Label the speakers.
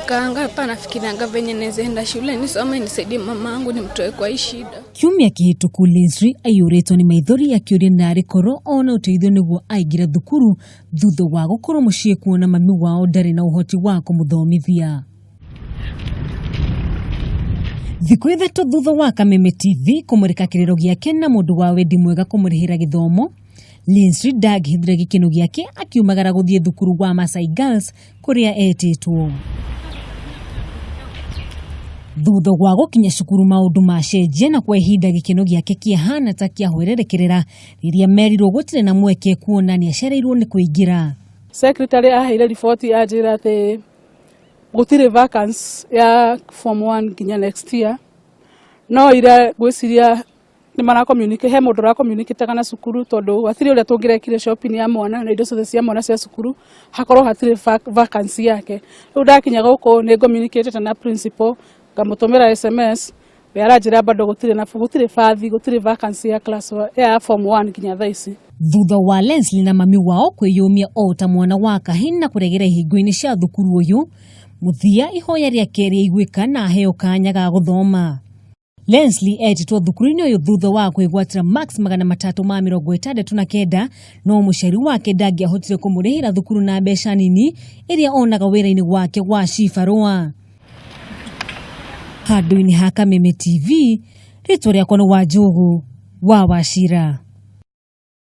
Speaker 1: Nikaanga hapa nafikirianga venye naenda shule nisome nisaidie mamangu nimtoe kwa hii shida.
Speaker 2: Kiumia kihituku Lindsay aiyũrĩtwo nĩ maithori akĩũria narĩ korwo ona ũteithio nĩguo aingĩre thukuru thutha wa gũkorwo mũciĩ kuona mami wao ndarĩ na ũhoti wa kũmũthomithia. Thikũ ithatũ thutha wa Kameme TV kũmũrĩka kĩrĩro gĩake na mũndũ wa wendi mwega kũmũrĩhĩra gĩthomo, Lindsay ndagĩhithire gĩkeno gĩake akiumagara gũthiĩ thukuru wa Masai Girls kũrĩa etĩtwo. Thutha wa gũkinya cukuru maũndũ macenjia na kwa ihinda gĩkeno gĩake kĩahana ta kĩahwererekerera rĩrĩa merirwo gũtirĩ na mweke kuona nĩ acereirwo nĩ kũingĩra.
Speaker 3: Secretary aheire riboti anjĩra atĩ gũtirĩ vacancy ya form 1 nginya next year. No ira gwĩciria nĩ mara communicate he mũndũ ra communicate kana cukuru tondũ hatirĩ ũrĩa tũngĩrekire shopping ya mwana na indo ciothe cia mwana cia cukuru hakorwo hatirĩ vacancy yake. Rĩu ndakinya gũkũ nĩ communicate na principal ngamũtũmĩra SMS aranjĩra bado gũtirĩ bathi gũtirĩ vacancy ya class ya form 1 nginya thaa ici.
Speaker 2: Thutha wa Leslie na mami wao kwĩyũmia o ta mwana wa kahini na kũregera ihingo-inĩ cia thukuru ũyũ, mũthia ihoya rĩake rĩaiguĩka na aheo kanya ga gũthoma. Leslie etĩtwo thukuru-inĩ ũyũ thutha wa kwĩgwatĩra max 369 no mũciari wake ndangĩahotire kũmũrĩhĩra thukuru na mbeca nini ĩrĩa onaga wĩra-inĩ wake wa cibarũa. Handũ-inĩ ha Kameme TV, rĩtwa rĩakwa nĩ Wanjũgũ wa Wachira.